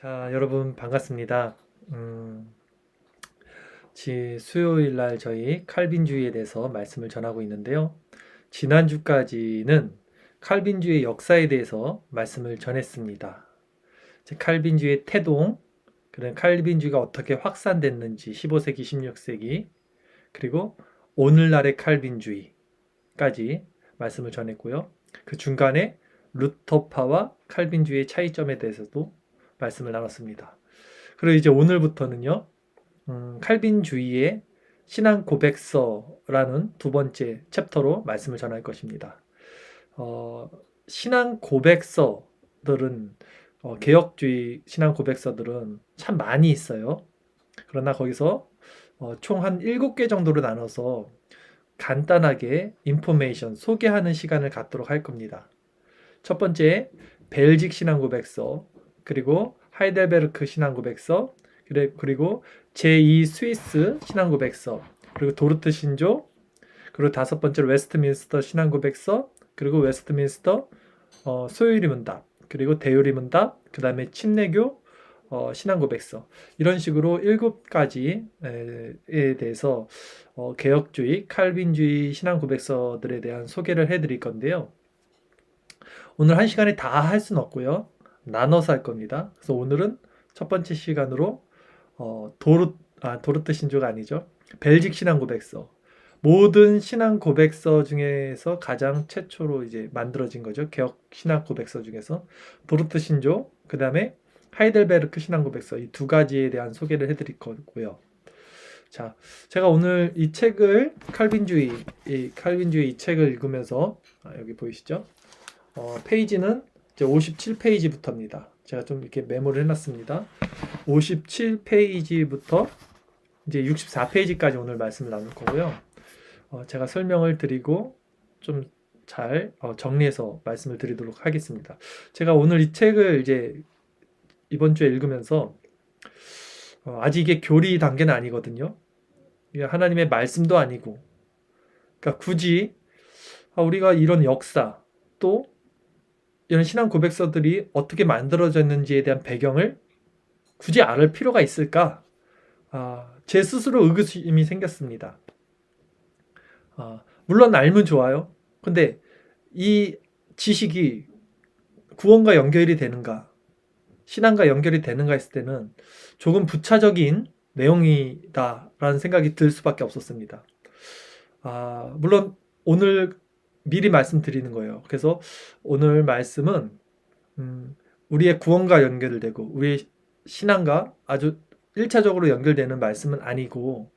자, 여러분 반갑습니다. 수요일 날 저희 칼빈주의에 대해서 말씀을 전하고 있는데요. 지난주까지는 칼빈주의 역사에 대해서 말씀을 전했습니다. 칼빈주의 태동, 그런 칼빈주의가 어떻게 확산됐는지 15세기, 16세기, 그리고 오늘날의 칼빈주의까지 말씀을 전했고요. 그 중간에 루터파와 칼빈주의의 차이점에 대해서도 말씀을 나눴습니다. 그리고 이제 오늘부터는요, 칼빈주의의 신앙 고백서라는 두 번째 챕터로 말씀을 전할 것입니다. 신앙 고백서들은 개혁주의 신앙 고백서들은 참 많이 있어요. 그러나 거기서 총 한 7개 정도로 나눠서 간단하게 인포메이션 소개하는 시간을 갖도록 할 겁니다. 첫 번째 벨직 신앙 고백서, 그리고 하이델베르크 신앙 고백서, 그리고 제2 스위스 신앙 고백서, 그리고 도르트 신조, 그리고 다섯 번째로 웨스트민스터 신앙 고백서, 그리고 웨스트민스터 소요리 문답, 그리고 대요리 문답, 그 다음에 침례교 신앙 고백서, 이런 식으로 7가지에 대해서 개혁주의, 칼빈주의 신앙 고백서들에 대한 소개를 해드릴 건데요. 오늘 한 시간에 다 할 수는 없고요. 나눠서 할 겁니다. 그래서 오늘은 첫 번째 시간으로 도르트 신조가 아니죠. 벨직 신앙 고백서. 모든 신앙 고백서 중에서 가장 최초로 이제 만들어진 거죠. 개혁 신앙 고백서 중에서 도르트 신조, 그 다음에 하이델베르크 신앙 고백서, 이 두 가지에 대한 소개를 해드릴 거고요. 자, 제가 오늘 이 책을 칼빈주의 이 책을 읽으면서 여기 보이시죠? 페이지는 이제 57페이지부터입니다. 제가 좀 이렇게 메모를 해놨습니다. 57페이지부터 이제 64페이지까지 오늘 말씀을 나눌 거고요. 제가 설명을 드리고 좀 잘 정리해서 말씀을 드리도록 하겠습니다. 제가 오늘 이 책을 이제 이번 주에 읽으면서 아직 이게 교리 단계는 아니거든요. 이게 하나님의 말씀도 아니고, 그러니까 굳이 우리가 이런 역사 또 이런 신앙 고백서들이 어떻게 만들어졌는지에 대한 배경을 굳이 알을 필요가 있을까? 제 스스로 의구심이 생겼습니다. 물론 알면 좋아요. 근데 이 지식이 구원과 연결이 되는가, 신앙과 연결이 되는가 했을 때는 조금 부차적인 내용이다라는 생각이 들 수밖에 없었습니다. 물론 오늘 미리 말씀드리는 거예요. 그래서 오늘 말씀은 우리의 구원과 연결되고 우리의 신앙과 아주 1차적으로 연결되는 말씀은 아니고,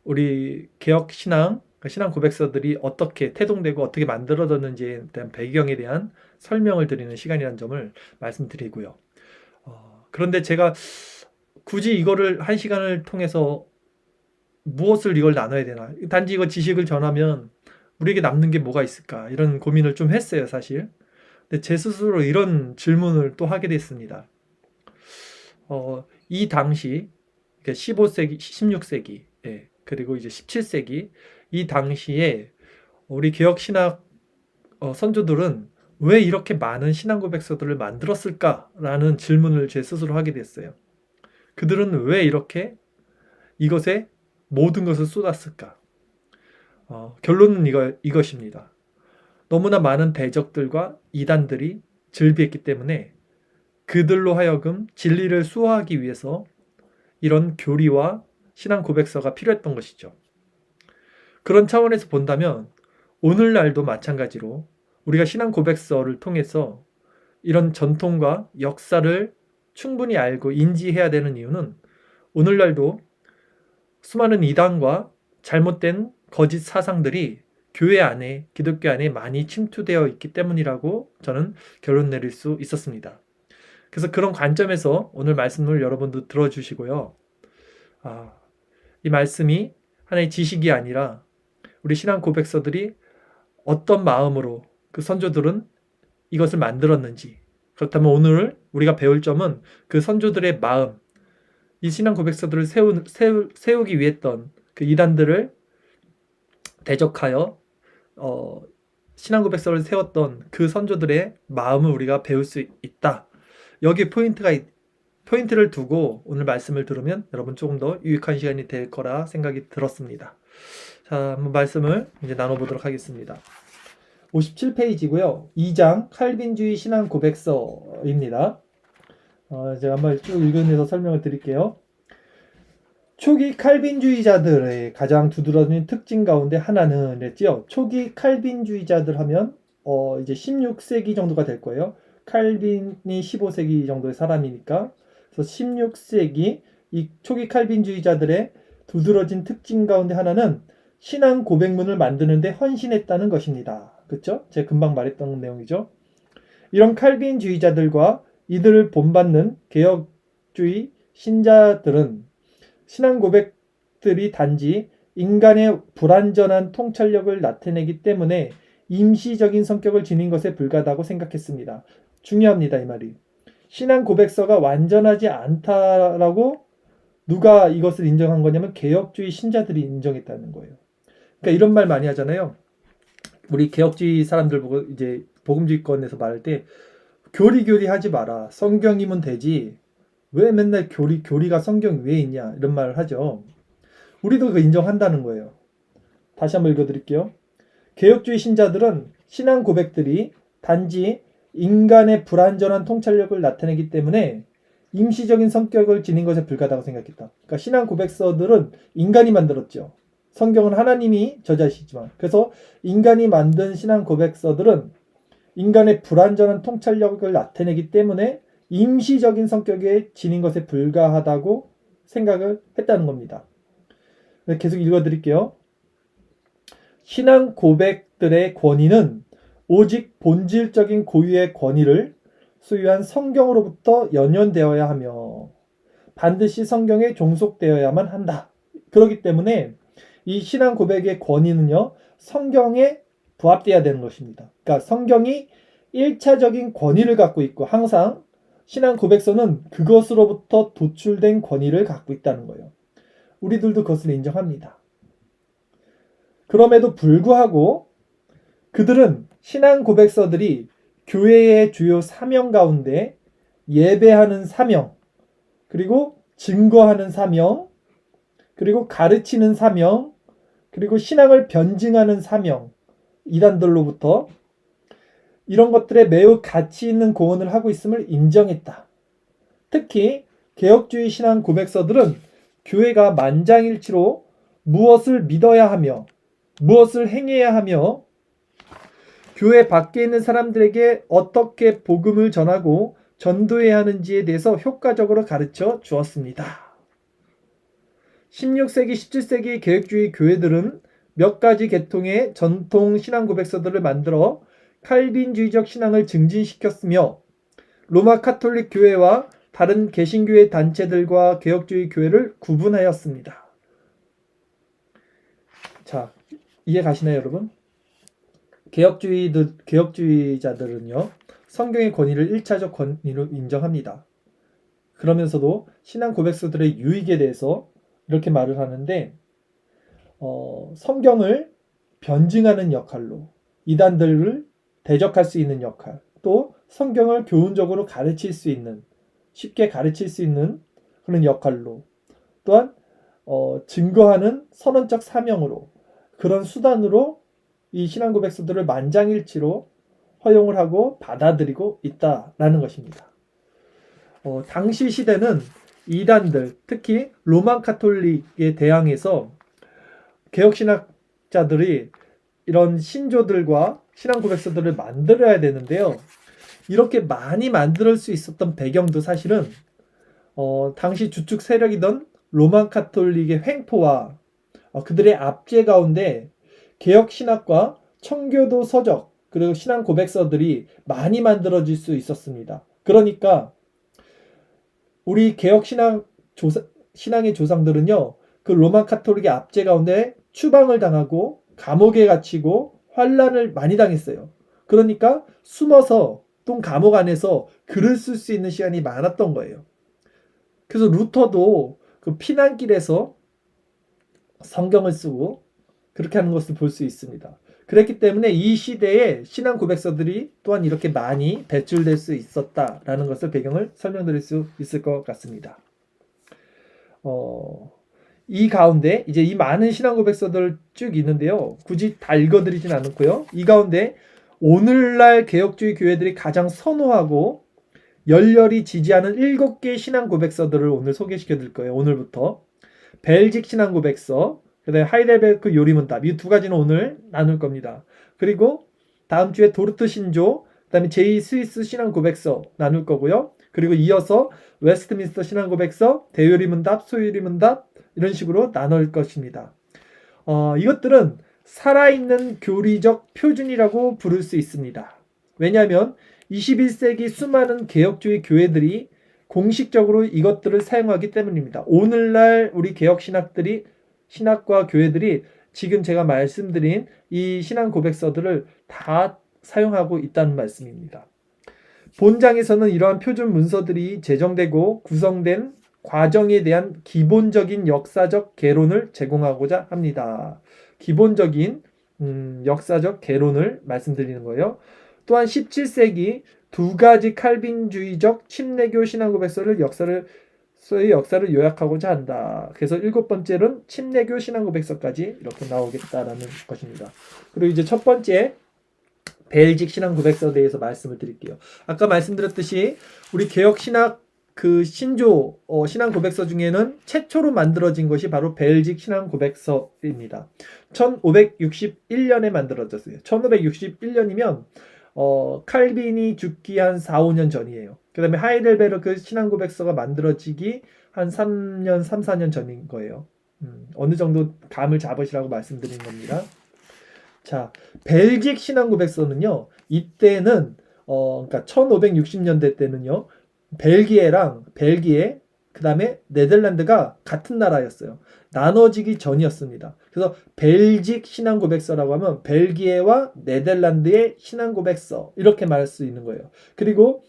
우리 개혁 신앙, 신앙 고백서들이 어떻게 태동되고 어떻게 만들어졌는지에 대한 배경에 대한 설명을 드리는 시간이라는 점을 말씀드리고요. 그런데 제가 굳이 이거를 한 시간을 통해서 무엇을 이걸 나눠야 되나? 단지 이거 지식을 전하면 우리에게 남는 게 뭐가 있을까? 이런 고민을 좀 했어요, 사실. 근데 제 스스로 이런 질문을 또 하게 됐습니다. 이 당시, 15세기, 16세기, 그리고 이제 17세기, 이 당시에 우리 개혁 신학 선조들은 왜 이렇게 많은 신앙 고백서들을 만들었을까라는 질문을 제 스스로 하게 됐어요. 그들은 왜 이렇게 이것에 모든 것을 쏟았을까? 결론은 이것입니다. 너무나 많은 대적들과 이단들이 즐비했기 때문에 그들로 하여금 진리를 수호하기 위해서 이런 교리와 신앙 고백서가 필요했던 것이죠. 그런 차원에서 본다면 오늘날도 마찬가지로 우리가 신앙 고백서를 통해서 이런 전통과 역사를 충분히 알고 인지해야 되는 이유는 오늘날도 수많은 이단과 잘못된 거짓 사상들이 교회 안에, 기독교 안에 많이 침투되어 있기 때문이라고 저는 결론 내릴 수 있었습니다. 그래서 그런 관점에서 오늘 말씀을 여러분도 들어주시고요. 이 말씀이 하나의 지식이 아니라 우리 신앙 고백서들이 어떤 마음으로 그 선조들은 이것을 만들었는지, 그렇다면 오늘 우리가 배울 점은 그 선조들의 마음, 이 신앙 고백서들을 세우기 위해 했던 그 이단들을 대적하여 신앙 고백서를 세웠던 그 선조들의 마음을 우리가 배울 수 있다. 여기 포인트를 두고 오늘 말씀을 들으면 여러분 조금 더 유익한 시간이 될 거라 생각이 들었습니다. 자, 한번 말씀을 이제 나눠보도록 하겠습니다. 57페이지고요. 2장 칼빈주의 신앙 고백서입니다. 제가 한번 쭉 읽으면서 설명을 드릴게요. 초기 칼빈주의자들의 가장 두드러진 특징 가운데 하나는 그랬지요. 초기 칼빈주의자들 하면 이제 16세기 정도가 될 거예요. 칼빈이 15세기 정도의 사람이니까. 그래서 16세기 이 초기 칼빈주의자들의 두드러진 특징 가운데 하나는 신앙 고백문을 만드는데 헌신했다는 것입니다. 그렇죠? 제가 금방 말했던 내용이죠. 이런 칼빈주의자들과 이들을 본받는 개혁주의 신자들은 신앙 고백들이 단지 인간의 불완전한 통찰력을 나타내기 때문에 임시적인 성격을 지닌 것에 불과하다고 생각했습니다. 중요합니다, 이 말이. 신앙 고백서가 완전하지 않다라고 누가 이것을 인정한 거냐면 개혁주의 신자들이 인정했다는 거예요. 그러니까 이런 말 많이 하잖아요. 우리 개혁주의 사람들 보고 이제 복음주의권에서 말할 때 교리 하지 마라. 성경이면 되지. 왜 맨날 교리가 성경 위에 있냐 이런 말을 하죠. 우리도 그거 인정한다는 거예요. 다시 한번 읽어드릴게요. 개혁주의 신자들은 신앙 고백들이 단지 인간의 불완전한 통찰력을 나타내기 때문에 임시적인 성격을 지닌 것에 불과하다고 생각했다. 그러니까 신앙 고백서들은 인간이 만들었죠. 성경은 하나님이 저자시지만 그래서 인간이 만든 신앙 고백서들은 인간의 불완전한 통찰력을 나타내기 때문에 임시적인 성격에 지닌 것에 불과하다고 생각을 했다는 겁니다. 계속 읽어드릴게요. 신앙 고백들의 권위는 오직 본질적인 고유의 권위를 소유한 성경으로부터 연연되어야 하며 반드시 성경에 종속되어야만 한다. 그렇기 때문에 이 신앙 고백의 권위는요, 성경에 부합되어야 되는 것입니다. 그러니까 성경이 1차적인 권위를 갖고 있고 항상 신앙 고백서는 그것으로부터 도출된 권위를 갖고 있다는 거예요. 우리들도 그것을 인정합니다. 그럼에도 불구하고 그들은 신앙 고백서들이 교회의 주요 사명 가운데 예배하는 사명, 그리고 증거하는 사명, 그리고 가르치는 사명, 그리고 신앙을 변증하는 사명, 이단들로부터 이런 것들에 매우 가치 있는 공헌을 하고 있음을 인정했다. 특히 개혁주의 신앙 고백서들은 교회가 만장일치로 무엇을 믿어야 하며 무엇을 행해야 하며 교회 밖에 있는 사람들에게 어떻게 복음을 전하고 전도해야 하는지에 대해서 효과적으로 가르쳐 주었습니다. 16세기, 17세기 개혁주의 교회들은 몇 가지 계통의 전통 신앙 고백서들을 만들어 칼빈주의적 신앙을 증진시켰으며 로마 카톨릭 교회와 다른 개신교회 단체들과 개혁주의 교회를 구분하였습니다. 자, 이해 가시나요, 여러분? 개혁주의자들은요, 성경의 권위를 1차적 권위로 인정합니다. 그러면서도 신앙 고백서들의 유익에 대해서 이렇게 말을 하는데, 성경을 변증하는 역할로 이단들을 대적할 수 있는 역할, 또 성경을 교훈적으로 가르칠 수 있는, 쉽게 가르칠 수 있는 그런 역할로, 또한 증거하는 선언적 사명으로, 그런 수단으로 이 신앙 고백서들을 만장일치로 허용을 하고 받아들이고 있다라는 것입니다. 당시 시대는 이단들, 특히 로마 카톨릭에 대항해서 개혁신학자들이 이런 신조들과 신앙 고백서들을 만들어야 되는데요. 이렇게 많이 만들 수 있었던 배경도 사실은 당시 주축 세력이던 로마 카톨릭의 횡포와 그들의 압제 가운데 개혁신학과 청교도 서적 그리고 신앙 고백서들이 많이 만들어질 수 있었습니다. 그러니까 우리 개혁신앙의 조상들은요, 그 로마 카톨릭의 압제 가운데 추방을 당하고 감옥에 갇히고 환란을 많이 당했어요. 그러니까 숨어서 또 감옥 안에서 글을 쓸 수 있는 시간이 많았던 거예요. 그래서 루터도 그 피난길에서 성경을 쓰고 그렇게 하는 것을 볼 수 있습니다. 그랬기 때문에 이 시대에 신앙 고백서들이 또한 이렇게 많이 배출될 수 있었다라는 것을 배경을 설명드릴 수 있을 것 같습니다. 이 가운데 이제 이 많은 신앙 고백서들 쭉 있는데요. 굳이 다 읽어드리진 않고요. 이 가운데 오늘날 개혁주의 교회들이 가장 선호하고 열렬히 지지하는 7개의 신앙 고백서들을 오늘 소개시켜 드릴 거예요. 오늘부터 벨직 신앙 고백서, 그다음에 하이델베르크 요리문답, 이 두 가지는 오늘 나눌 겁니다. 그리고 다음 주에 도르트 신조, 그다음에 제2 스위스 신앙 고백서 나눌 거고요. 그리고 이어서 웨스트민스터 신앙 고백서, 대요리문답, 소요리문답 이런 식으로 나눌 것입니다. 이것들은 살아있는 교리적 표준이라고 부를 수 있습니다. 왜냐하면 21세기 수많은 개혁주의 교회들이 공식적으로 이것들을 사용하기 때문입니다. 오늘날 우리 신학과 교회들이 지금 제가 말씀드린 이 신앙 고백서들을 다 사용하고 있다는 말씀입니다. 본장에서는 이러한 표준 문서들이 제정되고 구성된 과정에 대한 기본적인 역사적 개론을 제공하고자 합니다. 기본적인 역사적 개론을 말씀드리는 거예요. 또한 17세기 두 가지 칼빈주의적 침례교 신앙고백서의 역사를 요약하고자 한다. 그래서 7번째는 침례교 신앙고백서까지 이렇게 나오겠다라는 것입니다. 그리고 이제 첫 번째 벨직 신앙고백서에 대해서 말씀을 드릴게요. 아까 말씀드렸듯이 우리 개혁 신학 신조 신앙 고백서 중에는 최초로 만들어진 것이 바로 벨직 신앙 고백서입니다. 1561년에 만들어졌어요. 1561년이면 칼빈이 죽기 한 4, 5년 전이에요. 그 다음에 하이델베르크 신앙 고백서가 만들어지기 한 3년, 3, 4년 전인 거예요. 어느 정도 감을 잡으시라고 말씀드린 겁니다. 자, 벨직 신앙 고백서는요, 이때는 그러니까 1560년대 때는요, 벨기에, 그 다음에 네덜란드가 같은 나라였어요. 나눠지기 전이었습니다. 그래서 벨직 신앙 고백서라고 하면 벨기에와 네덜란드의 신앙 고백서 이렇게 말할 수 있는 거예요. 그리고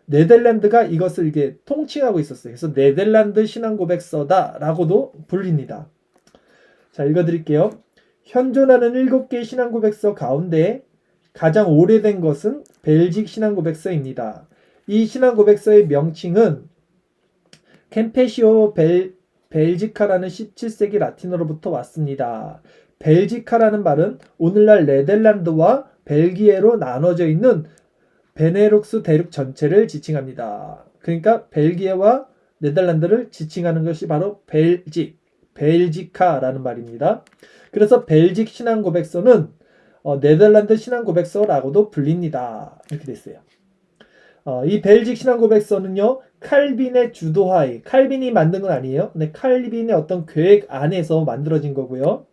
네덜란드가 이것을 이게 통칭하고 있었어요. 그래서 네덜란드 신앙 고백서다라고도 불립니다. 자, 읽어드릴게요. 현존하는 7개의 신앙 고백서 가운데 가장 오래된 것은 벨직 신앙 고백서입니다. 이 신앙 고백서의 명칭은 캠페시오 벨지카라는 17세기 라틴어로부터 왔습니다. 벨지카라는 말은 오늘날 네덜란드와 벨기에로 나눠져 있는 베네룩스 대륙 전체를 지칭합니다. 그러니까 벨기에와 네덜란드를 지칭하는 것이 바로 벨지카라는 말입니다. 그래서 벨직 신앙 고백서는 네덜란드 신앙 고백서라고도 불립니다. 이렇게 됐어요. 이 벨직 신앙 고백서는요, 칼빈의 주도하에, 칼빈이 만든 건 아니에요. 근데 칼빈의 어떤 계획 안에서 만들어진 거고요.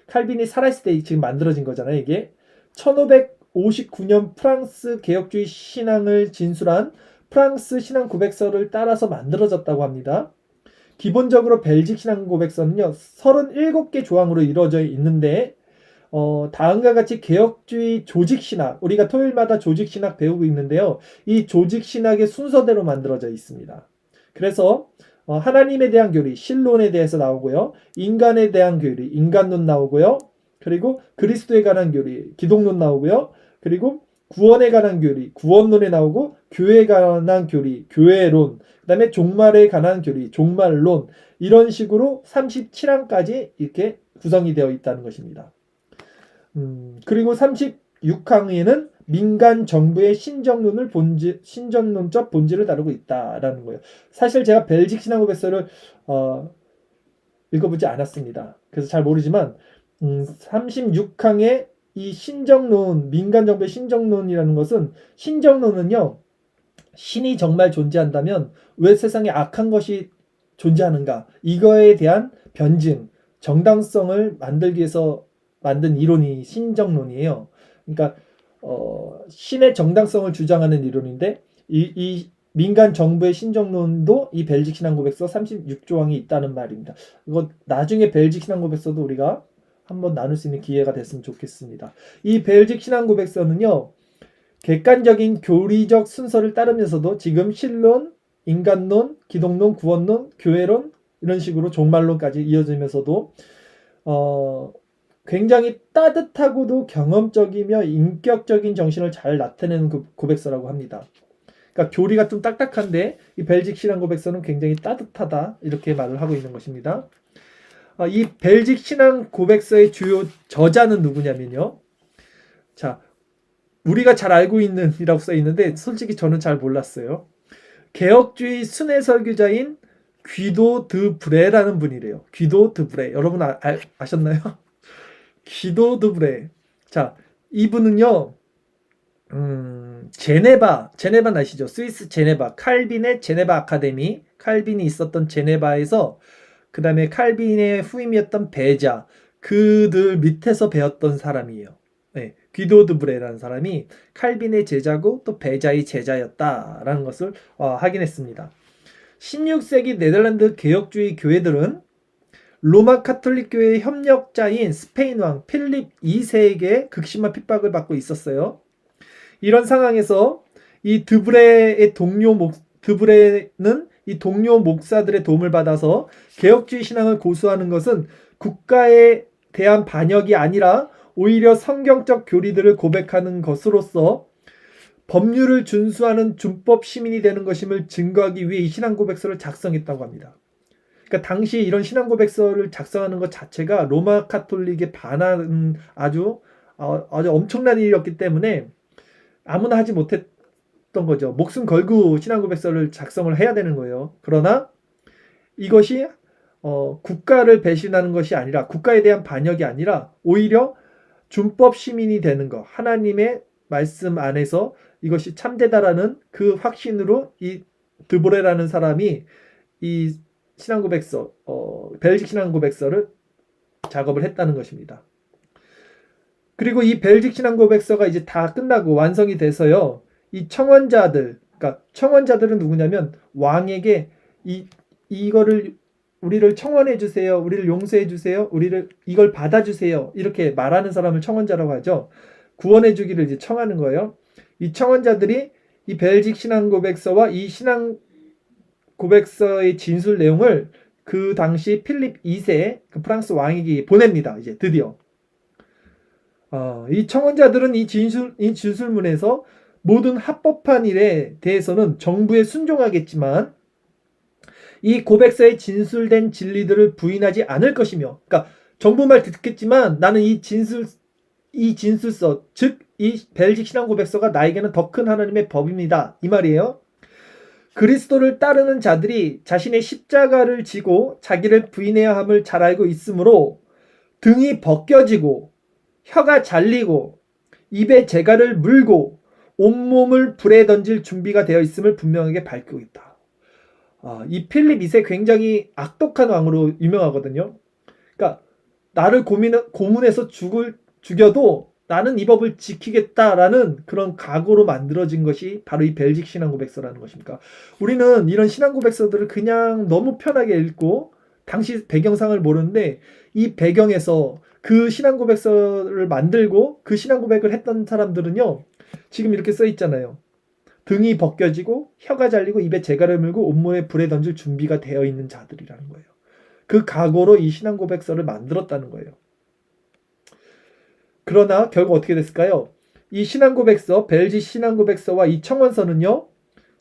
칼빈이 살아있을 때 지금 만들어진 거잖아요, 이게. 1559년 프랑스 개혁주의 신앙을 진술한 프랑스 신앙 고백서를 따라서 만들어졌다고 합니다. 기본적으로 벨직 신앙 고백서는요, 37개 조항으로 이루어져 있는데, 다음과 같이 개혁주의 조직신학, 우리가 토요일마다 조직신학 배우고 있는데요. 이 조직신학의 순서대로 만들어져 있습니다. 그래서 하나님에 대한 교리, 신론에 대해서 나오고요. 인간에 대한 교리, 인간론 나오고요. 그리고 그리스도에 관한 교리, 기독론 나오고요. 그리고 구원에 관한 교리, 구원론에 나오고, 교회에 관한 교리, 교회론, 그 다음에 종말에 관한 교리, 종말론, 이런 식으로 37항까지 이렇게 구성이 되어 있다는 것입니다. 그리고 36항에는 민간 정부의 신정론적 본질을 다루고 있다라는 거예요. 사실 제가 벨직 신앙 고백서를 읽어보지 않았습니다. 그래서 잘 모르지만 36항의 이 신정론, 민간 정부의 신정론이라는 것은, 신정론은요, 신이 정말 존재한다면 왜 세상에 악한 것이 존재하는가, 이거에 대한 변증, 정당성을 만들기 위해서 만든 이론이 신정론이에요. 그러니까 신의 정당성을 주장하는 이론인데, 이 민간 정부의 신정론도 이 벨직 신앙 고백서 36조항이 있다는 말입니다. 이거 나중에 벨직 신앙 고백서도 우리가 한번 나눌 수 있는 기회가 됐으면 좋겠습니다. 이 벨직 신앙 고백서는요, 객관적인 교리적 순서를 따르면서도 지금 신론, 인간론, 기독론, 구원론, 교회론, 이런 식으로 종말론까지 이어지면서도 굉장히 따뜻하고도 경험적이며 인격적인 정신을 잘 나타내는 고백서라고 합니다. 그러니까 교리가 좀 딱딱한데 이 벨직 신앙 고백서는 굉장히 따뜻하다 이렇게 말을 하고 있는 것입니다. 이 벨직 신앙 고백서의 주요 저자는 누구냐면요. 자, 우리가 잘 알고 있는 이라고 써 있는데 솔직히 저는 잘 몰랐어요. 개혁주의 순회 설교자인 귀도 드 브레라는 분이래요. 귀도 드 브레. 여러분 아셨나요? 귀도 드 브레. 자, 이분은요. 제네바 아시죠? 스위스 제네바, 칼빈의 제네바 아카데미, 칼빈이 있었던 제네바에서 그 다음에 칼빈의 후임이었던 베자, 그들 밑에서 배웠던 사람이에요. 네, 귀도 드 브레라는 사람이 칼빈의 제자고 또 베자의 제자였다라는 것을 확인했습니다. 16세기 네덜란드 개혁주의 교회들은 로마 카톨릭 교회의 협력자인 스페인 왕 필립 2세에게 극심한 핍박을 받고 있었어요. 이런 상황에서 이 드브레는 이 동료 목사들의 도움을 받아서 개혁주의 신앙을 고수하는 것은 국가에 대한 반역이 아니라 오히려 성경적 교리들을 고백하는 것으로서 법률을 준수하는 준법 시민이 되는 것임을 증거하기 위해 이 신앙 고백서를 작성했다고 합니다. 그러니까 당시 이런 신앙 고백서를 작성하는 것 자체가 로마 카톨릭에 반하는 아주 엄청난 일이었기 때문에 아무나 하지 못했던 거죠. 목숨 걸고 신앙 고백서를 작성을 해야 되는 거예요. 그러나 이것이 국가를 배신하는 것이 아니라 국가에 대한 반역이 아니라 오히려 준법 시민이 되는 것, 하나님의 말씀 안에서 이것이 참되다라는 그 확신으로 이 드보레라는 사람이 이 신앙 고백서, 벨직 신앙 고백서를 작업을 했다는 것입니다. 그리고 이 벨직 신앙 고백서가 이제 다 끝나고 완성이 돼서요. 이 청원자들, 그러니까 청원자들은 누구냐면 왕에게 이거를 우리를 청원해 주세요. 우리를 용서해 주세요. 우리를 이걸 받아 주세요. 이렇게 말하는 사람을 청원자라고 하죠. 구원해 주기를 이제 청하는 거예요. 이 청원자들이 이 벨직 신앙 고백서와 이 신앙 고백서의 진술 내용을 그 당시 필립 2세 그 프랑스 왕에게 보냅니다. 이제 드디어. 이 청원자들은 이 진술문에서 모든 합법한 일에 대해서는 정부에 순종하겠지만 이 고백서에 진술된 진리들을 부인하지 않을 것이며, 그러니까 정부 말 듣겠지만 나는 이 진술서, 즉 이 벨직 신앙 고백서가 나에게는 더 큰 하나님의 법입니다. 이 말이에요. 그리스도를 따르는 자들이 자신의 십자가를 지고 자기를 부인해야 함을 잘 알고 있으므로 등이 벗겨지고 혀가 잘리고 입에 재갈을 물고 온몸을 불에 던질 준비가 되어 있음을 분명하게 밝히고 있다. 이 필립 2세 굉장히 악독한 왕으로 유명하거든요. 그러니까 나를 고문해서 죽여도 나는 이 법을 지키겠다라는 그런 각오로 만들어진 것이 바로 이 벨직 신앙 고백서라는 것입니다. 우리는 이런 신앙 고백서들을 그냥 너무 편하게 읽고 당시 배경상을 모르는데 이 배경에서 그 신앙 고백서를 만들고 그 신앙 고백을 했던 사람들은요. 지금 이렇게 써 있잖아요. 등이 벗겨지고 혀가 잘리고 입에 재갈을 물고 온몸에 불에 던질 준비가 되어 있는 자들이라는 거예요. 그 각오로 이 신앙 고백서를 만들었다는 거예요. 그러나 결국 어떻게 됐을까요? 이 신앙 고백서, 벨직 신앙 고백서와 이 청원서는요.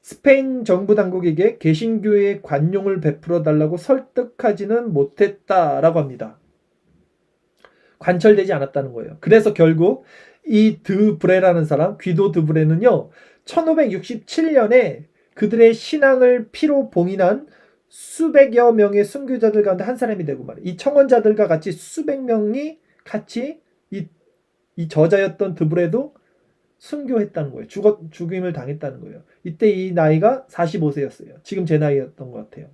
스페인 정부 당국에게 개신교의 관용을 베풀어 달라고 설득하지는 못했다라고 합니다. 관철되지 않았다는 거예요. 그래서 결국 이 드브레라는 사람, 귀도 드브레는요. 1567년에 그들의 신앙을 피로 봉인한 수백여 명의 순교자들 가운데 한 사람이 되고 말이에요. 이 청원자들과 같이 수백 명이 같이 이 저자였던 드브레도 순교했다는 거예요. 죽임을 당했다는 거예요. 이때 이 나이가 45세였어요. 지금 제 나이였던 것 같아요.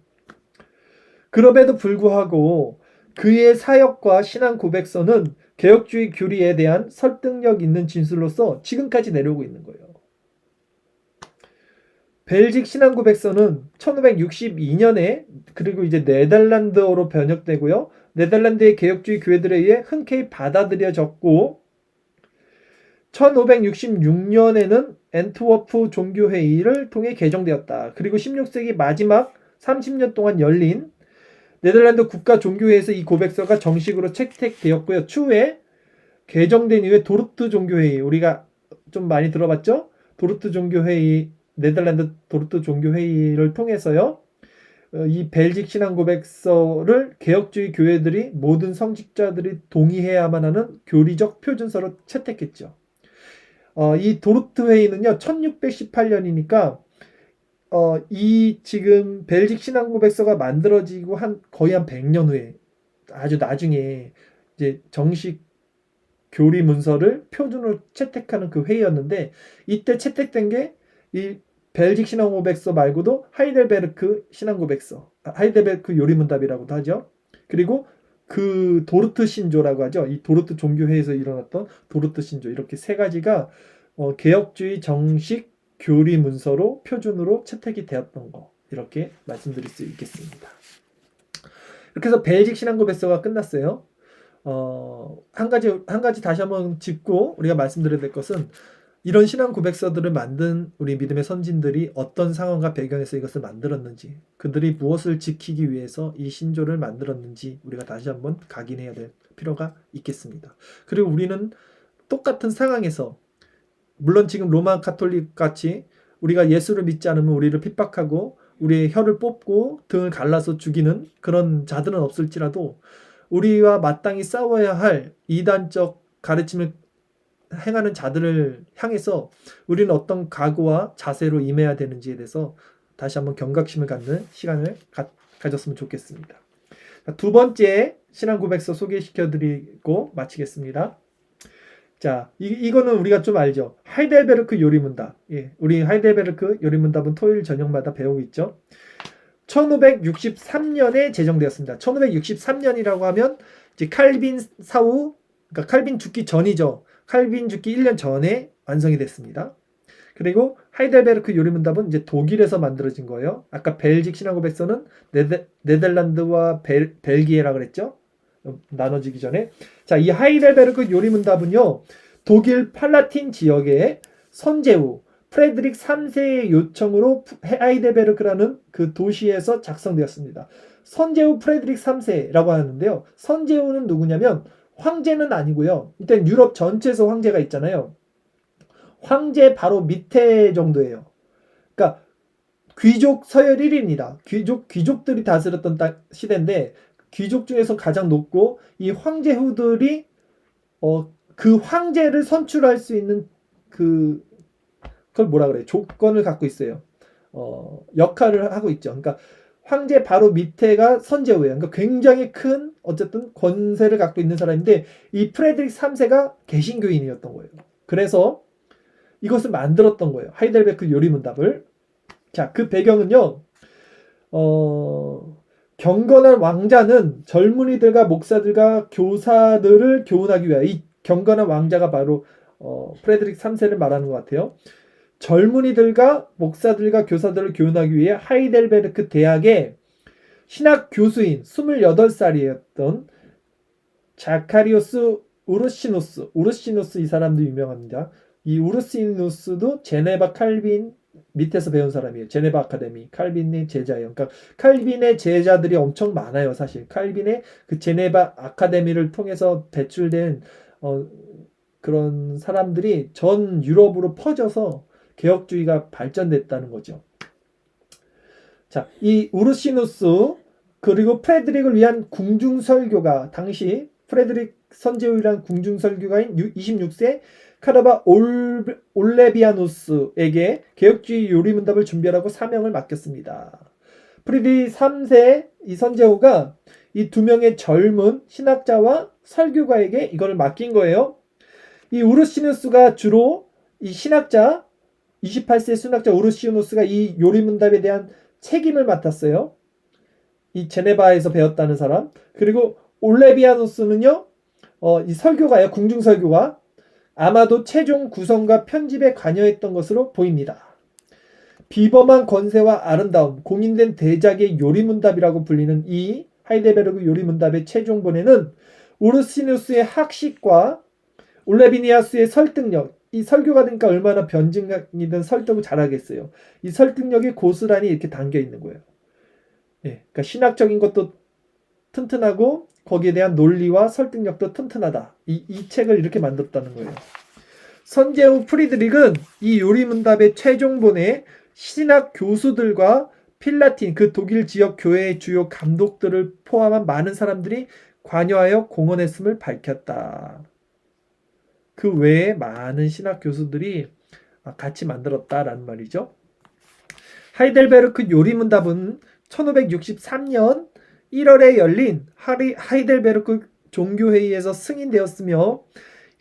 그럼에도 불구하고 그의 사역과 신앙 고백서는 개혁주의 교리에 대한 설득력 있는 진술로서 지금까지 내려오고 있는 거예요. 벨직 신앙 고백서는 1562년에 그리고 이제 네덜란드어로 번역되고요. 네덜란드의 개혁주의 교회들에 의해 흔쾌히 받아들여졌고 1566년에는 엔트워프 종교회의를 통해 개정되었다. 그리고 16세기 마지막 30년 동안 열린 네덜란드 국가 종교회에서 이 고백서가 정식으로 채택되었고요. 추후에 개정된 이후에 도르트 종교회의, 우리가 좀 많이 들어봤죠? 도르트 종교회의, 네덜란드 도르트 종교회의를 통해서요. 이 벨직 신앙고백서를 개혁주의 교회들이 모든 성직자들이 동의해야만 하는 교리적 표준서로 채택했죠. 이 도르트 회의는요, 1618년이니까 이 지금 벨직 신앙고백서가 만들어지고 거의 한 100년 후에, 아주 나중에 이제 정식 교리 문서를 표준으로 채택하는 그 회의였는데, 이때 채택된 게 이 벨직 신앙고백서 말고도 하이델베르크 신앙고백서, 하이델베르크 요리문답이라고도 하죠. 그리고 그 도르트 신조라고 하죠. 이 도르트 종교회에서 일어났던 도르트 신조, 이렇게 세 가지가 개혁주의 정식 교리 문서로 표준으로 채택이 되었던 거, 이렇게 말씀드릴 수 있겠습니다. 이렇게 해서 벨직 신앙고백서가 끝났어요. 한 가지 다시 한번 짚고 우리가 말씀드려야 될 것은, 이런 신앙 고백서들을 만든 우리 믿음의 선진들이 어떤 상황과 배경에서 이것을 만들었는지, 그들이 무엇을 지키기 위해서 이 신조를 만들었는지 우리가 다시 한번 각인해야 될 필요가 있겠습니다. 그리고 우리는 똑같은 상황에서, 물론 지금 로마 가톨릭 같이 우리가 예수를 믿지 않으면 우리를 핍박하고 우리의 혀를 뽑고 등을 갈라서 죽이는 그런 자들은 없을지라도, 우리와 마땅히 싸워야 할 이단적 가르침을 행하는 자들을 향해서 우리는 어떤 각오와 자세로 임해야 되는지에 대해서 다시 한번 경각심을 갖는 시간을 가졌으면 좋겠습니다. 두 번째 신앙 고백서 소개시켜드리고 마치겠습니다. 자, 이거는 우리가 좀 알죠. 하이델베르크 요리문답. 예, 우리 하이델베르크 요리문답은 토요일 저녁마다 배우고 있죠. 1563년에 제정되었습니다. 1563년이라고 하면 이제 칼빈 사후, 그러니까 칼빈 죽기 전이죠. 칼빈 죽기 1년 전에 완성이 됐습니다. 그리고 하이델베르크 요리문답은 이제 독일에서 만들어진 거예요. 아까 벨직 신앙고백서는 네덜란드와 벨기에라 그랬죠. 나눠지기 전에. 자, 이 하이델베르크 요리문답은요, 독일 팔라틴 지역의 선제후 프레드릭 3세의 요청으로 하이델베르크라는 그 도시에서 작성되었습니다. 선제후 프레드릭 3세라고 하는데요. 선제후는 누구냐면 황제는 아니고요. 일단 유럽 전체에서 황제가 있잖아요. 황제 바로 밑에 정도예요. 그러니까 귀족 서열 1위입니다. 귀족들이 다스렸던 시대인데, 귀족 중에서 가장 높고, 이 황제후들이 그 황제를 선출할 수 있는 그걸 뭐라 그래요? 조건을 갖고 있어요. 역할을 하고 있죠. 그러니까 황제 바로 밑에가 선제후예요. 그러니까 굉장히 큰 어쨌든 권세를 갖고 있는 사람인데, 이 프레드릭 3세가 개신교인이었던 거예요. 그래서 이것을 만들었던 거예요. 하이델베르크 요리문답을. 자, 그 배경은요. 경건한 왕자는 젊은이들과 목사들과 교사들을 교훈하기 위하여, 이 경건한 왕자가 바로 프레드릭 3세를 말하는 것 같아요. 젊은이들과 목사들과 교사들을 교훈하기 위해 하이델베르크 대학의 신학 교수인 28살이었던 자카리오스 우르시누스, 이 사람도 유명합니다. 이 우르시누스도 제네바 칼빈 밑에서 배운 사람이에요. 제네바 아카데미, 칼빈의 제자예요. 그러니까 칼빈의 제자들이 엄청 많아요. 사실 칼빈의 그 제네바 아카데미를 통해서 배출된 그런 사람들이 전 유럽으로 퍼져서 개혁주의가 발전됐다는 거죠. 자, 이 우르시누스 그리고 프레드릭을 위한 궁중설교가, 당시 프레드릭 선제후이란 궁중설교가인 26세 카라바 올레비아누스에게 개혁주의 요리문답을 준비하라고 사명을 맡겼습니다. 프레드릭 3세 이 선제후가 이 두 명의 젊은 신학자와 설교가에게 이걸 맡긴 거예요. 이 우르시누스가 주로 이 신학자, 28세 신학자 우르시누스가 이 요리문답에 대한 책임을 맡았어요. 이 제네바에서 배웠다는 사람. 그리고 올레비아누스는요, 이 설교가예요. 궁중설교가. 아마도 최종 구성과 편집에 관여했던 것으로 보입니다. 비범한 권세와 아름다움, 공인된 대작의 요리문답이라고 불리는 이 하이델베르크 요리문답의 최종본에는 우르시누스의 학식과 올레비니아스의 설득력, 이 설교가 되니까 얼마나 변증이든 설득을 잘하겠어요. 이 설득력이 고스란히 이렇게 담겨 있는 거예요. 예, 그러니까 신학적인 것도 튼튼하고 거기에 대한 논리와 설득력도 튼튼하다. 이 책을 이렇게 만들었다는 거예요. 선제후 프리드릭은 이 요리문답의 최종본에 신학 교수들과 필라틴 그 독일 지역 교회의 주요 감독들을 포함한 많은 사람들이 관여하여 공헌했음을 밝혔다. 그 외에 많은 신학 교수들이 같이 만들었다라는 말이죠. 하이델베르크 요리문답은 1563년 1월에 열린 하이델베르크 종교회의에서 승인되었으며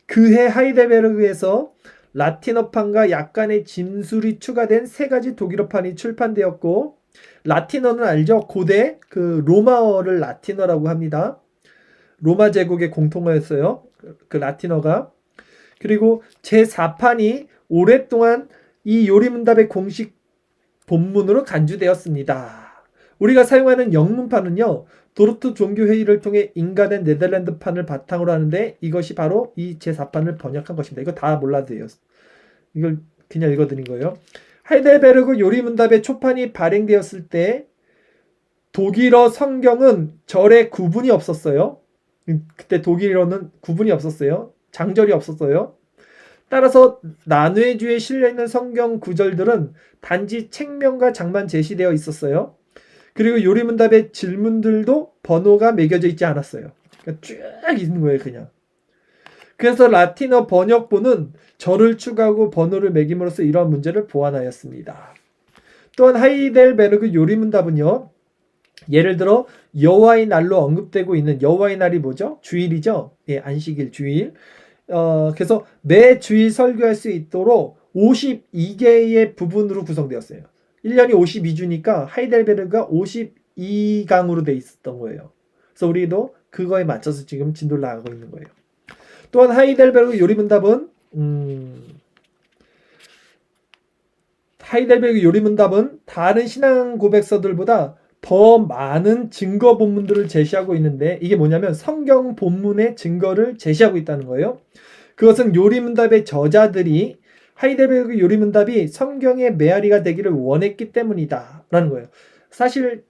그해 하이델베르크에서 라틴어판과 약간의 짐술이 추가된 3가지 독일어판이 출판되었고 라틴어는 알죠? 고대 그 로마어를 라틴어라고 합니다. 로마 제국의 공통어였어요. 그 라틴어가. 그리고 제4판이 오랫동안 이 요리문답의 공식 본문으로 간주되었습니다. 우리가 사용하는 영문판은요. 도르트 종교회의를 통해 인가된 네덜란드판을 바탕으로 하는데 이것이 바로 이 제4판을 번역한 것입니다. 이거 다 몰라도 돼요. 이걸 그냥 읽어드린 거예요. 하이델베르크 요리문답의 초판이 발행되었을 때 독일어 성경은 절에 구분이 없었어요. 그때 독일어는 구분이 없었어요. 장절이 없었어요. 따라서 난회주에 실려있는 성경 구절들은 단지 책명과 장만 제시되어 있었어요. 그리고 요리문답의 질문들도 번호가 매겨져 있지 않았어요. 그러니까 쭉 있는 거예요, 그냥. 그래서 라틴어 번역본은 절을 추가하고 번호를 매김으로써 이러한 문제를 보완하였습니다. 또한 하이델베르크 요리문답은요. 예를 들어 여호와의 날로 언급되고 있는 여호와의 날이 뭐죠? 주일이죠. 예, 안식일 주일. 그래서 매 주일 설교할 수 있도록 52개의 부분으로 구성되었어요. 1년이 52주니까 하이델베르크가 52강으로 돼 있었던 거예요. 그래서 우리도 그거에 맞춰서 지금 진도를 나가고 있는 거예요. 또한 하이델베르크 요리문답은 다른 신앙 고백서들보다 더 많은 증거 본문들을 제시하고 있는데 이게 뭐냐면 성경 본문의 증거를 제시하고 있다는 거예요. 그것은 요리문답의 저자들이 하이델베르크 요리문답이 성경의 메아리가 되기를 원했기 때문이다 라는 거예요. 사실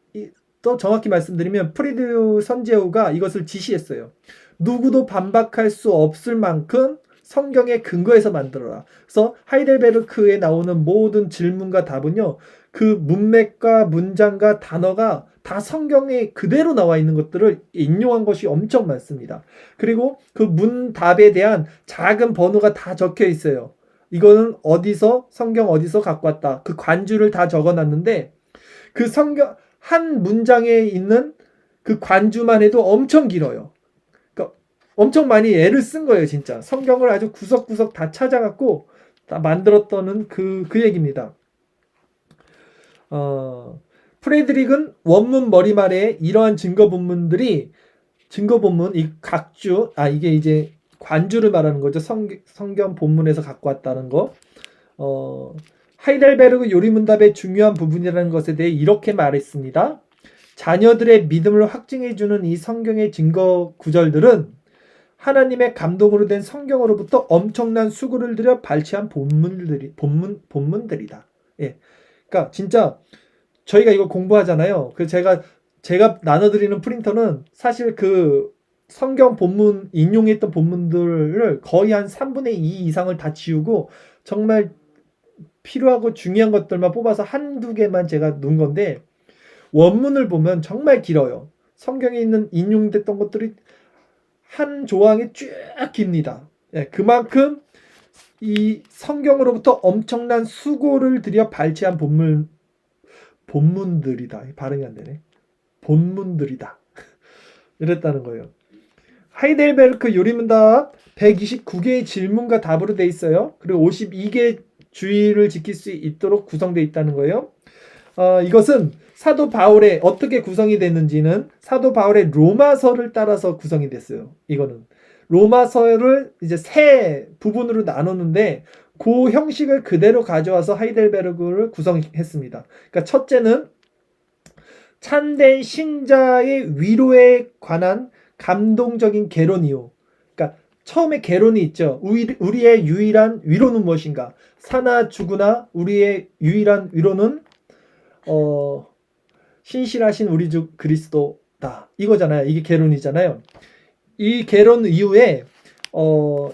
또 정확히 말씀드리면 프리드 선제후가 이것을 지시했어요. 누구도 반박할 수 없을 만큼 성경의 근거에서 만들어라. 그래서 하이델베르크에 나오는 모든 질문과 답은요. 그 문맥과 문장과 단어가 다 성경에 그대로 나와 있는 것들을 인용한 것이 엄청 많습니다. 그리고 그 문답에 대한 작은 번호가 다 적혀 있어요. 이거는 성경 어디서 갖고 왔다. 그 관주를 다 적어놨는데 그 성경 한 문장에 있는 그 관주만 해도 엄청 길어요. 그러니까 엄청 많이 애를 쓴 거예요, 진짜. 성경을 아주 구석구석 다 찾아갖고 다 만들었다는 그 얘기입니다. 프레드릭은 원문 머리말에 이러한 증거 본문, 이 각주, 이게 이제 관주를 말하는 거죠. 성경 본문에서 갖고 왔다는 거. 하이델베르크 요리문답의 중요한 부분이라는 것에 대해 이렇게 말했습니다. 자녀들의 믿음을 확증해주는 이 성경의 증거 구절들은 하나님의 감동으로 된 성경으로부터 엄청난 수고를 들여 발췌한 본문들이다. 예. 그러니까 진짜 저희가 이거 공부하잖아요. 그 제가 나눠드리는 프린터는 사실 그 성경 본문 인용했던 본문들을 거의 한 3분의 2 이상을 다 지우고 정말 필요하고 중요한 것들만 뽑아서 한두 개만 제가 넣은 건데 원문을 보면 정말 길어요. 성경에 있는 인용됐던 것들이 한 조항이 쭉 깁니다. 예, 그만큼 이 성경으로부터 엄청난 수고를 들여 발췌한 본문들이다. 발음이 안 되네. 본문들이다. 이랬다는 거예요. 하이델베르크 요리문답 129개의 질문과 답으로 돼 있어요. 그리고 52개 주의를 지킬 수 있도록 구성되어 있다는 거예요. 이것은 사도 바울의 어떻게 구성이 됐는지는 사도 바울의 로마서를 따라서 구성이 됐어요. 이거는 로마서를 이제 세 부분으로 나눴는데 그 형식을 그대로 가져와서 하이델베르크를 구성했습니다. 그러니까 첫째는 참된 신자의 위로에 관한 감동적인 개론이요. 그러니까 처음에 개론이 있죠. 우리의 유일한 위로는 무엇인가? 사나 죽으나 우리의 유일한 위로는 신실하신 우리 주 그리스도 있다. 이거잖아요. 이게 개론이잖아요. 이 개론 이후에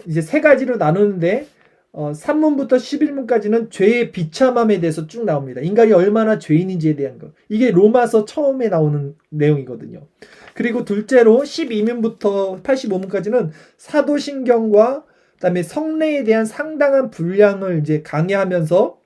이제 세 가지로 나누는데 3문부터 11문까지는 죄의 비참함에 대해서 쭉 나옵니다. 인간이 얼마나 죄인인지에 대한 것. 이게 로마서 처음에 나오는 내용이거든요. 그리고 둘째로 12문부터 85문까지는 사도신경과 그다음에 성례에 대한 상당한 분량을 이제 강의하면서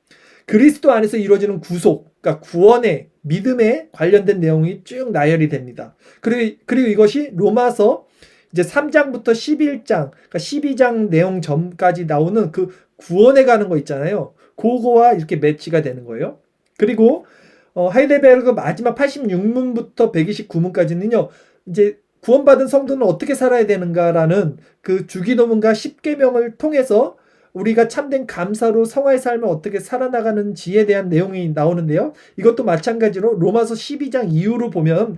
그리스도 안에서 이루어지는 구속, 그러니까 구원의 믿음에 관련된 내용이 쭉 나열이 됩니다. 그리고 이것이 로마서 이제 3장부터 11장, 그러니까 12장 내용 전까지 나오는 그 구원에 가는 거 있잖아요. 그거와 이렇게 매치가 되는 거예요. 그리고 하이델베르그 마지막 86문부터 129문까지는요. 이제 구원받은 성도는 어떻게 살아야 되는가라는 그 주기도문과 십계명을 통해서 우리가 참된 감사로 성화의 삶을 어떻게 살아나가는지에 대한 내용이 나오는데요. 이것도 마찬가지로 로마서 12장 이후로 보면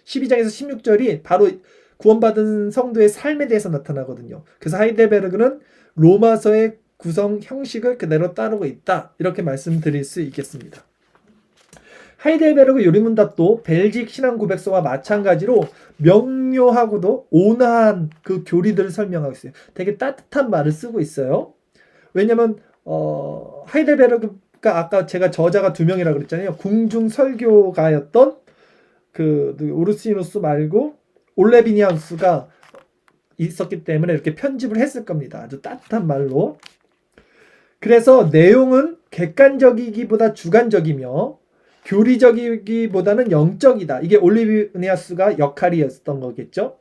12장에서 16절이 바로 구원받은 성도의 삶에 대해서 나타나거든요. 그래서 하이델베르그는 로마서의 구성 형식을 그대로 따르고 있다. 이렇게 말씀드릴 수 있겠습니다. 하이델베르그 요리문답도 벨직 신앙고백서와 마찬가지로 명료하고도 온화한 그 교리들을 설명하고 있어요. 되게 따뜻한 말을 쓰고 있어요. 왜냐면 하이델베르그가 아까 제가 저자가 2명이라고 그랬잖아요. 궁중 설교가였던 그 우르시누스 말고 올레비니아우스가 있었기 때문에 이렇게 편집을 했을 겁니다. 아주 따뜻한 말로. 그래서 내용은 객관적이기보다 주관적이며 교리적이기보다는 영적이다. 이게 올레비니아우스가 역할이었던 거겠죠.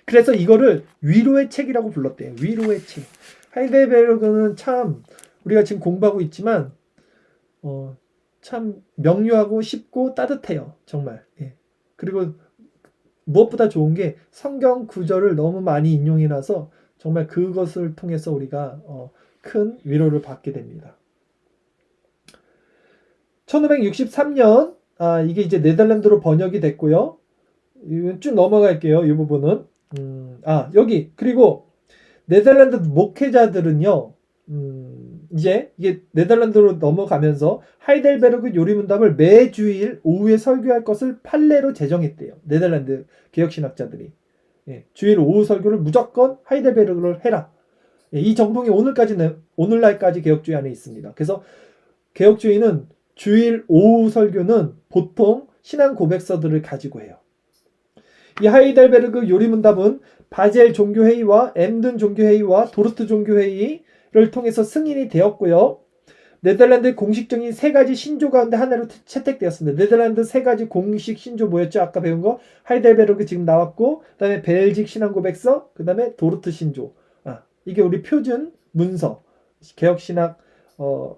그래서 이거를 위로의 책이라고 불렀대요. 위로의 책. 하이델베르그는 참 우리가 지금 공부하고 있지만 참 명료하고 쉽고 따뜻해요. 정말. 예. 그리고 무엇보다 좋은 게 성경 구절을 너무 많이 인용해놔서 정말 그것을 통해서 우리가 큰 위로를 받게 됩니다. 1563년 이게 이제 네덜란드로 번역이 됐고요. 쭉 넘어갈게요. 이 부분은 여기 그리고 네덜란드 목회자들은요. 이제 이게 네덜란드로 넘어가면서 하이델베르그 요리문답을 매주일 오후에 설교할 것을 판례로 제정했대요. 네덜란드 개혁신학자들이. 예, 주일 오후 설교를 무조건 하이델베르그를 해라. 예, 이 정통이 오늘날까지 개혁주의 안에 있습니다. 그래서 개혁주의는 주일 오후 설교는 보통 신앙 고백서들을 가지고 해요. 이 하이델베르그 요리문답은 바젤 종교회의와 엠든 종교회의와 도르트 종교회의를 통해서 승인이 되었고요. 네덜란드 공식적인 3가지 신조 가운데 하나로 채택되었습니다. 네덜란드 3가지 공식 신조 뭐였죠? 아까 배운 거 하이델베르그 지금 나왔고 그 다음에 벨직 신앙고백서 그 다음에 도르트 신조. 이게 우리 표준 문서 개혁신학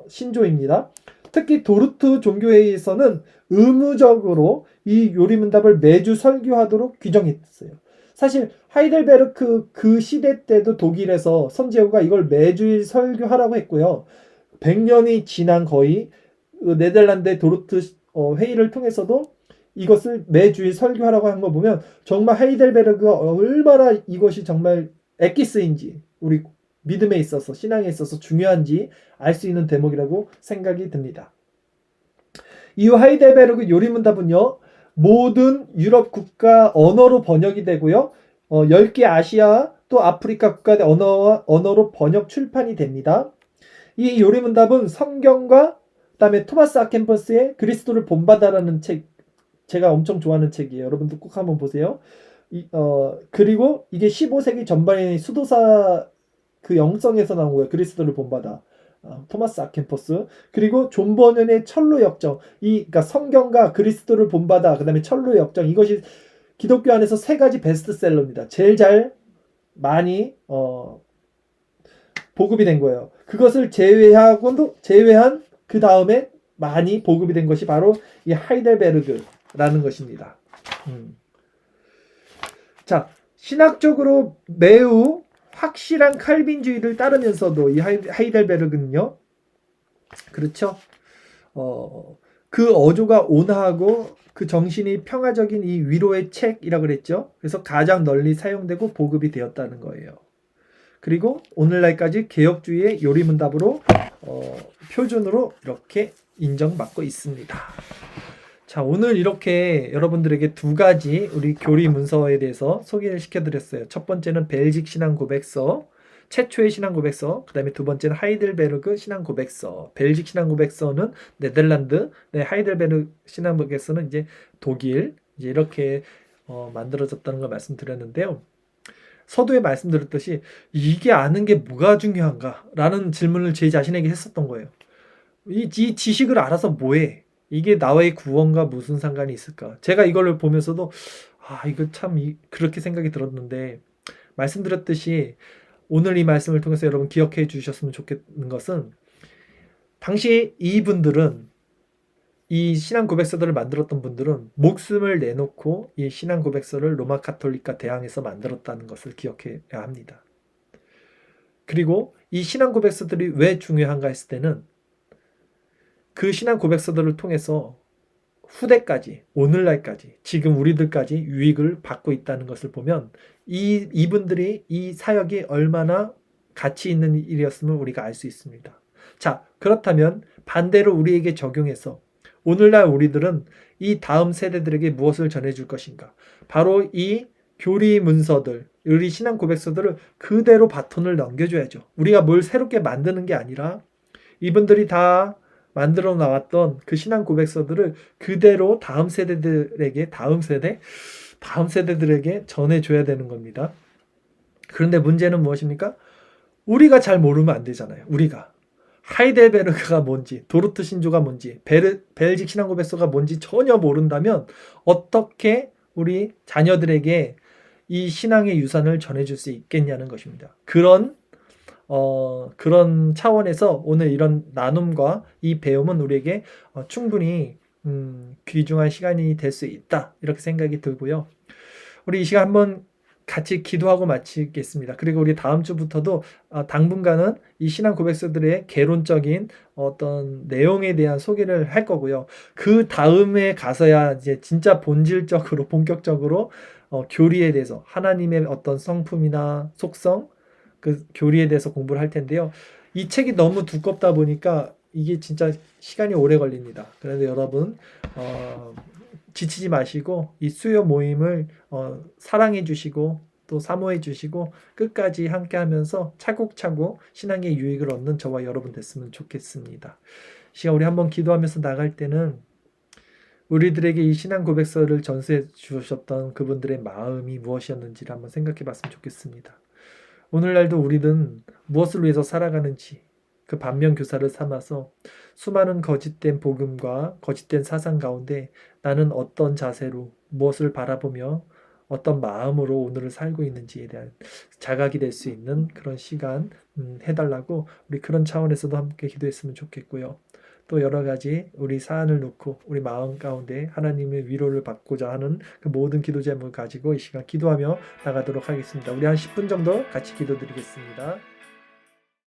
신조입니다. 특히 도르트 종교회의에서는 의무적으로 이 요리문답을 매주 설교하도록 규정했어요. 사실 하이델베르크 그 시대 때도 독일에서 선제후가 이걸 매주일 설교하라고 했고요. 100년이 지난 거의 네덜란드의 도르트 회의를 통해서도 이것을 매주일 설교하라고 한 거 보면 정말 하이델베르크가 얼마나 이것이 정말 엑기스인지 우리 믿음에 있어서 신앙에 있어서 중요한지 알 수 있는 대목이라고 생각이 듭니다. 이후 하이델베르그 요리문답은요. 모든 유럽 국가 언어로 번역이 되고요. 10개 아시아 또 아프리카 국가 언어로 번역 출판이 됩니다. 이 요리문답은 성경과 그다음에 토마스 아켄퍼스의 그리스도를 본받아라는 책 제가 엄청 좋아하는 책이에요. 여러분도 꼭 한번 보세요. 그리고 이게 15세기 전반의 수도사 그 영성에서 나온 거예요. 그리스도를 본받아. 토마스 아켄퍼스. 그리고 존 버년의 철로 역정. 그러니까 성경과 그리스도를 본받아. 그다음에 철로 역정. 이것이 기독교 안에서 3가지 베스트셀러입니다. 제일 잘 많이 보급이 된 거예요. 그것을 제외한 그 다음에 많이 보급이 된 것이 바로 이 하이델베르그라는 것입니다. 자, 신학적으로 매우 확실한 칼빈주의를 따르면서도 이 하이델베르그는요, 그렇죠? 그 어조가 온화하고 그 정신이 평화적인 이 위로의 책이라고 그랬죠. 그래서 가장 널리 사용되고 보급이 되었다는 거예요. 그리고 오늘날까지 개혁주의의 요리문답으로 표준으로 이렇게 인정받고 있습니다. 자, 오늘 이렇게 여러분들에게 두 가지 우리 교리 문서에 대해서 소개를 시켜드렸어요. 첫 번째는 벨직 신앙 고백서, 최초의 신앙 고백서, 그 다음에 두 번째는 하이델베르그 신앙 고백서. 벨직 신앙 고백서는 네덜란드, 네, 하이델베르그 신앙 고백서는 이제 독일, 이제 이렇게 만들어졌다는 걸 말씀드렸는데요. 서두에 말씀드렸듯이 이게 아는 게 뭐가 중요한가? 라는 질문을 제 자신에게 했었던 거예요. 이 지식을 알아서 뭐해? 이게 나와의 구원과 무슨 상관이 있을까? 제가 이걸 보면서도 이거 참 그렇게 생각이 들었는데 말씀드렸듯이 오늘 이 말씀을 통해서 여러분 기억해 주셨으면 좋겠는 것은 당시 이분들은 이 신앙 고백서들을 만들었던 분들은 목숨을 내놓고 이 신앙 고백서를 로마 카톨릭과 대항해서 만들었다는 것을 기억해야 합니다. 그리고 이 신앙 고백서들이 왜 중요한가 했을 때는 그 신앙 고백서들을 통해서 후대까지, 오늘날까지, 지금 우리들까지 유익을 받고 있다는 것을 보면 이분들이 이 사역이 얼마나 가치 있는 일이었음을 우리가 알 수 있습니다. 자, 그렇다면 반대로 우리에게 적용해서 오늘날 우리들은 이 다음 세대들에게 무엇을 전해줄 것인가? 바로 이 교리 문서들, 우리 신앙 고백서들을 그대로 바톤을 넘겨줘야죠. 우리가 뭘 새롭게 만드는 게 아니라 이분들이 다 만들어 나왔던 그 신앙 고백서들을 그대로 다음 세대들에게, 다음 세대들에게 전해줘야 되는 겁니다. 그런데 문제는 무엇입니까? 우리가 잘 모르면 안 되잖아요. 우리가. 하이델베르크가 뭔지, 도르트 신조가 뭔지, 벨직 신앙 고백서가 뭔지 전혀 모른다면 어떻게 우리 자녀들에게 이 신앙의 유산을 전해줄 수 있겠냐는 것입니다. 그런 차원에서 오늘 이런 나눔과 이 배움은 우리에게 충분히 귀중한 시간이 될 수 있다, 이렇게 생각이 들고요. 우리 이 시간 한번 같이 기도하고 마치겠습니다. 그리고 우리 다음 주부터도 당분간은 이 신앙 고백서들의 개론적인 어떤 내용에 대한 소개를 할 거고요. 그 다음에 가서야 이제 진짜 본질적으로 본격적으로 교리에 대해서 하나님의 어떤 성품이나 속성, 그 교리에 대해서 공부를 할 텐데요. 이 책이 너무 두껍다 보니까 이게 진짜 시간이 오래 걸립니다. 그런데 여러분 지치지 마시고 이 수요 모임을 사랑해 주시고 또 사모해 주시고 끝까지 함께 하면서 차곡차곡 신앙의 유익을 얻는 저와 여러분 됐으면 좋겠습니다. 시간 우리 한번 기도하면서 나갈 때는 우리들에게 이 신앙 고백서를 전수해 주셨던 그분들의 마음이 무엇이었는지를 한번 생각해 봤으면 좋겠습니다. 오늘날도 우리는 무엇을 위해서 살아가는지 그 반면교사를 삼아서 수많은 거짓된 복음과 거짓된 사상 가운데 나는 어떤 자세로 무엇을 바라보며 어떤 마음으로 오늘을 살고 있는지에 대한 자각이 될 수 있는 그런 시간 해달라고 우리 그런 차원에서도 함께 기도했으면 좋겠고요. 또 여러 가지 우리 사안을 놓고 우리 마음 가운데 하나님의 위로를 받고자 하는 그 모든 기도 제목을 가지고 이 시간 기도하며 나가도록 하겠습니다. 우리 한 10분 정도 같이 기도드리겠습니다.